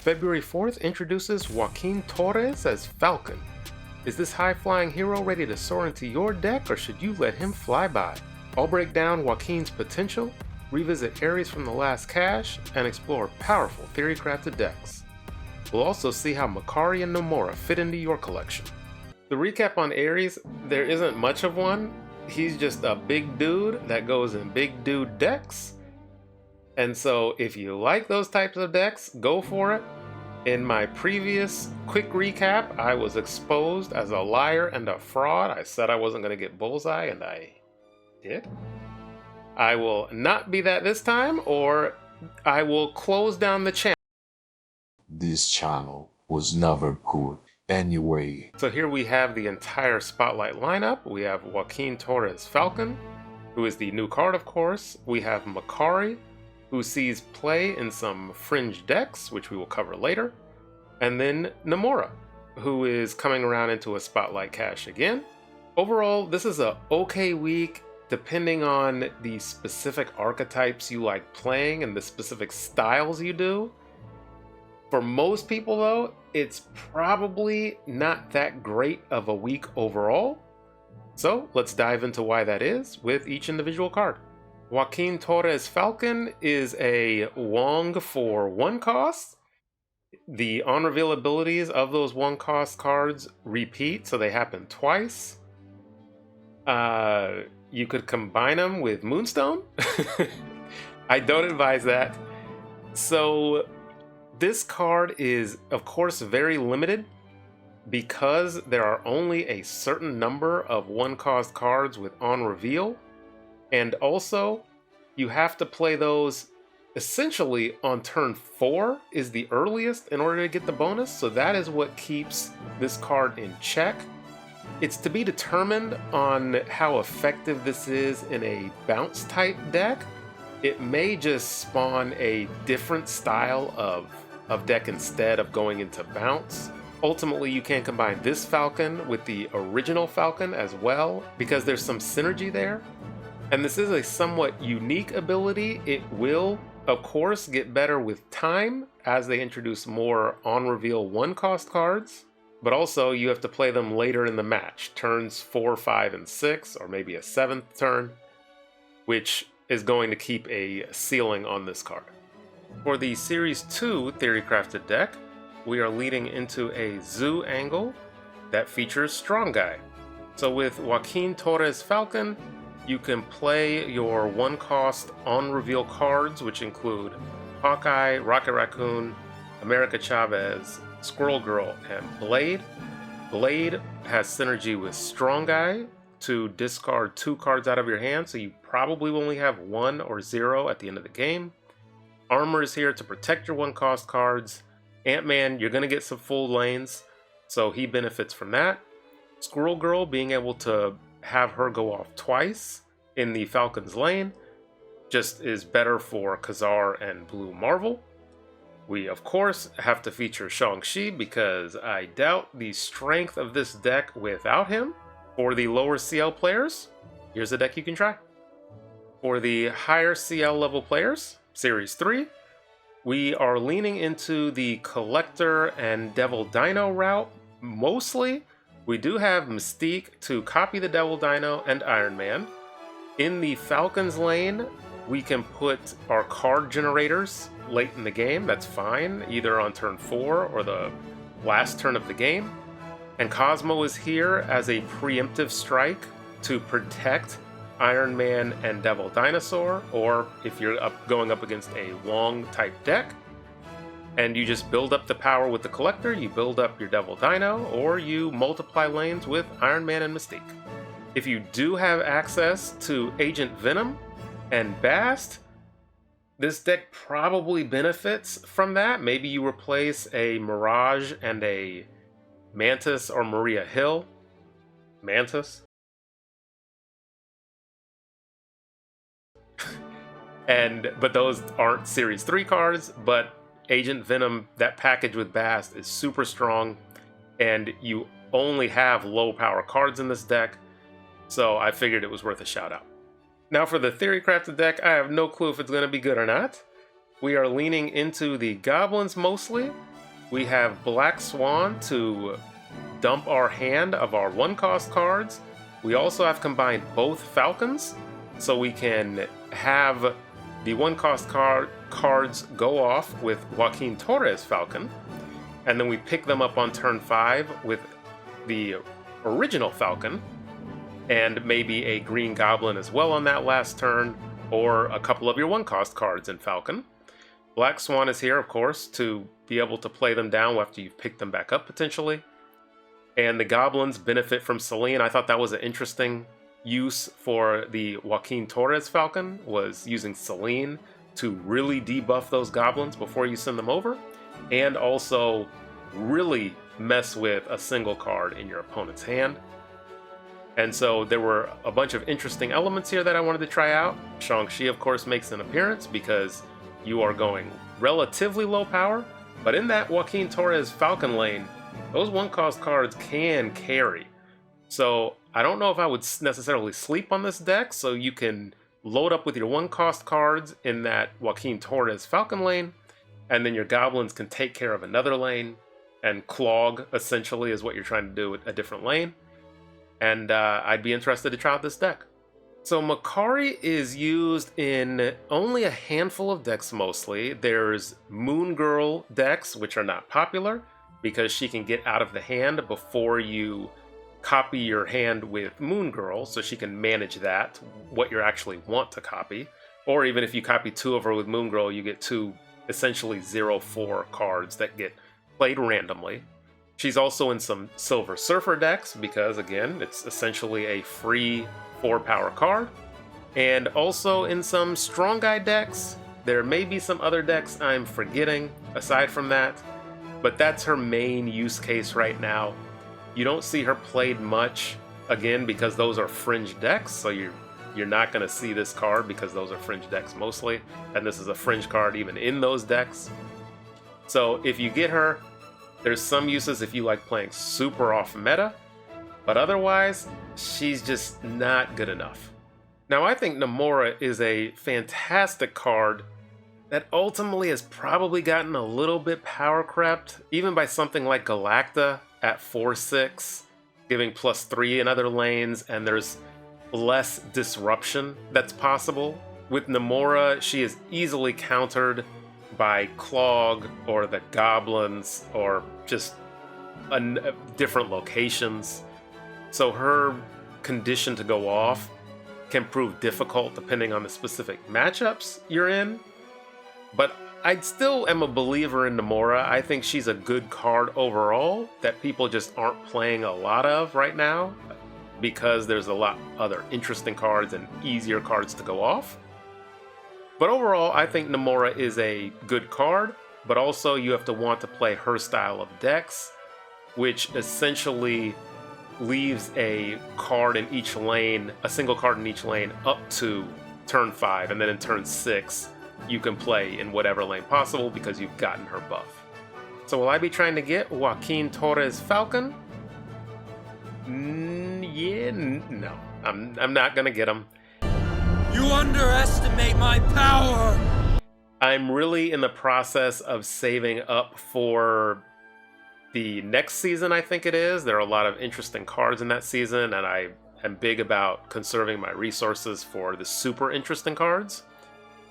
February 4th introduces Joaquin Torres as Falcon. Is this high-flying hero ready to soar into your deck, or should you let him fly by? I'll break down Joaquin's potential, revisit Ares from the Last Cache, and explore powerful theory-crafted decks. We'll also see how Makkari and Namora fit into your collection. The recap on Ares, there isn't much of one. He's just a big dude that goes in big dude decks. And so if you like those types of decks, go for it. In my previous quick recap, I was exposed as a liar and a fraud. I said I wasn't going to get Bullseye, and I did. I will not be that this time, or I will close down the channel. This channel was never good anyway. So here we have the entire Spotlight lineup. We have Joaquin Torres Falcon, who is the new card, of course. We have Makkari, who sees play in some fringe decks, which we will cover later. And then Namora, who is coming around into a Spotlight cache again. Overall, this is a okay week, depending on the specific archetypes you like playing and the specific styles you do. For most people, though, it's probably not that great of a week overall. So let's dive into why that is with each individual card. Joaquin Torres Falcon is a Wong for 1 cost. The on-reveal abilities of those 1 cost cards repeat, so they happen twice. You could combine them with Moonstone. I don't advise that. So this card is, of course, very limited because there are only a certain number of 1 cost cards with on-reveal. And also, you have to play those essentially on turn 4 is the earliest in order to get the bonus, so that is what keeps this card in check. It's to be determined on how effective this is in a bounce type deck. It may just spawn a different style of deck instead of going into bounce. Ultimately, you can combine this Falcon with the original Falcon as well, because there's some synergy there. And this is a somewhat unique ability. It will, of course, get better with time as they introduce more on-reveal 1 cost cards, but also you have to play them later in the match, turns 4, 5, and 6, or maybe a 7th turn, which is going to keep a ceiling on this card. For the Series 2 Theory Crafted deck, we are leading into a Zoo angle that features Strong Guy. So with Joaquin Torres Falcon, you can play your 1 cost on-reveal cards, which include Hawkeye, Rocket Raccoon, America Chavez, Squirrel Girl, and Blade. Blade has synergy with Strong Guy to discard 2 cards out of your hand, so you probably only have 1 or 0 at the end of the game. Armor is here to protect your 1 cost cards. Ant-Man, you're going to get some full lanes, so he benefits from that. Squirrel Girl, being able to have her go off twice in the Falcon's lane just is better for Khazar and Blue Marvel. We, of course, have to feature Shang-Chi because I doubt the strength of this deck without him. For the lower CL players, here's a deck you can try. For the higher CL level players, Series 3, we are leaning into the Collector and Devil Dino route mostly. We do have Mystique to copy the Devil Dino and Iron Man. In the Falcon's lane, we can put our card generators late in the game. That's fine, either on turn 4 or the last turn of the game. And Cosmo is here as a preemptive strike to protect Iron Man and Devil Dinosaur, or if you're going up against a Wong type deck, and you just build up the power with the Collector, you build up your Devil Dino, or you multiply lanes with Iron Man and Mystique. If you do have access to Agent Venom and Bast, this deck probably benefits from that. Maybe you replace a Mirage and a Mantis or Maria Hill. Mantis. But those aren't Series 3 cards, but Agent Venom, that package with Bast is super strong, and you only have low power cards in this deck, so I figured it was worth a shout out. Now for the Theory Crafted deck, I have no clue if it's going to be good or not. We are leaning into the Goblins mostly, We have Black Swan to dump our hand of our 1-cost cards. We also have combined both Falcons, so we can have the 1-cost cards go off with Joaquin Torres Falcon, and then we pick them up on turn 5 with the original Falcon, and maybe a Green Goblin as well on that last turn, or a couple of your 1-cost cards in Falcon. Black Swan is here, of course, to be able to play them down after you've picked them back up potentially. And the Goblins benefit from Selene. I thought that was an interesting use for the Joaquin Torres Falcon, was using Selene to really debuff those Goblins before you send them over, and also really mess with a single card in your opponent's hand. And so there were a bunch of interesting elements here that I wanted to try out. Shang-Chi, of course, makes an appearance because you are going relatively low power, but in that Joaquin Torres Falcon lane, those 1-cost cards can carry. So I don't know if I would necessarily sleep on this deck, so you can load up with your 1-cost cards in that Joaquin Torres Falcon lane, and then your Goblins can take care of another lane, and clog, essentially, is what you're trying to do with a different lane. And I'd be interested to try out this deck. So Makkari is used in only a handful of decks mostly. There's Moon Girl decks, which are not popular, because she can get out of the hand before you copy your hand with Moon Girl, so she can manage that, what you actually want to copy. Or even if you copy 2 of her with Moon Girl, you get 2 essentially 0/4 cards that get played randomly. She's also in some Silver Surfer decks because, again, it's essentially a free 4-power card. And also in some Strong Guy decks. There may be some other decks I'm forgetting aside from that, but that's her main use case right now. You don't see her played much, again, because those are fringe decks, so you're not going to see this card because those are fringe decks mostly, and this is a fringe card even in those decks. So if you get her, there's some uses if you like playing super off meta, but otherwise, she's just not good enough. Now, I think Namora is a fantastic card that ultimately has probably gotten a little bit power crept, even by something like Galacta at 4/6, giving +3 in other lanes, and there's less disruption that's possible. With Namora, she is easily countered by Clog or the Goblins or just different locations. So her condition to go off can prove difficult depending on the specific matchups you're in. But I still am a believer in Namora. I think she's a good card overall that people just aren't playing a lot of right now because there's a lot other interesting cards and easier cards to go off. But overall, I think Namora is a good card, but also you have to want to play her style of decks, which essentially leaves a card in each lane, a single card in each lane up to turn 5, and then in turn 6, you can play in whatever lane possible because you've gotten her buff. So will I be trying to get Joaquin Torres Falcon? No. I'm not gonna get him. You underestimate my power! I'm really in the process of saving up for the next season, I think it is. There are a lot of interesting cards in that season, and I am big about conserving my resources for the super interesting cards.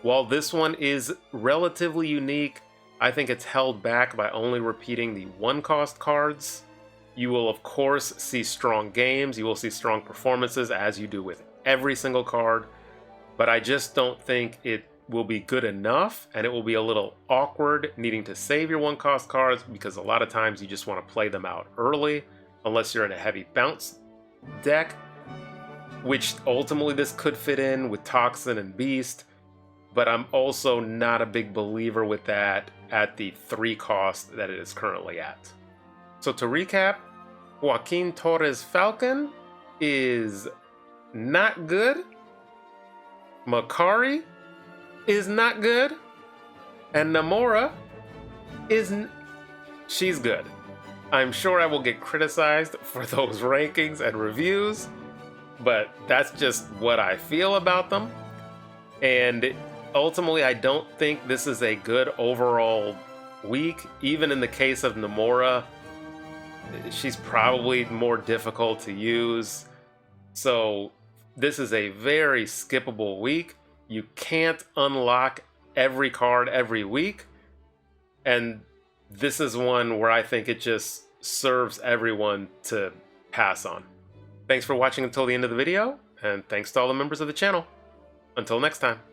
While this one is relatively unique, I think it's held back by only repeating the 1-cost cards. You will, of course, see strong games. You will see strong performances, as you do with every single card. But I just don't think it will be good enough, and it will be a little awkward needing to save your 1-cost cards because a lot of times you just want to play them out early, unless you're in a heavy bounce deck, which ultimately this could fit in with Toxin and Beast. But I'm also not a big believer with that at the 3-cost that it is currently at. So to recap, Joaquin Torres Falcon is not good. Makkari is not good. And Namora she's good. I'm sure I will get criticized for those rankings and reviews, but that's just what I feel about them. And ultimately, I don't think this is a good overall week. Even in the case of Namora, she's probably more difficult to use. So this is a very skippable week. You can't unlock every card every week. And this is one where I think it just serves everyone to pass on. Thanks for watching until the end of the video, and thanks to all the members of the channel. Until next time.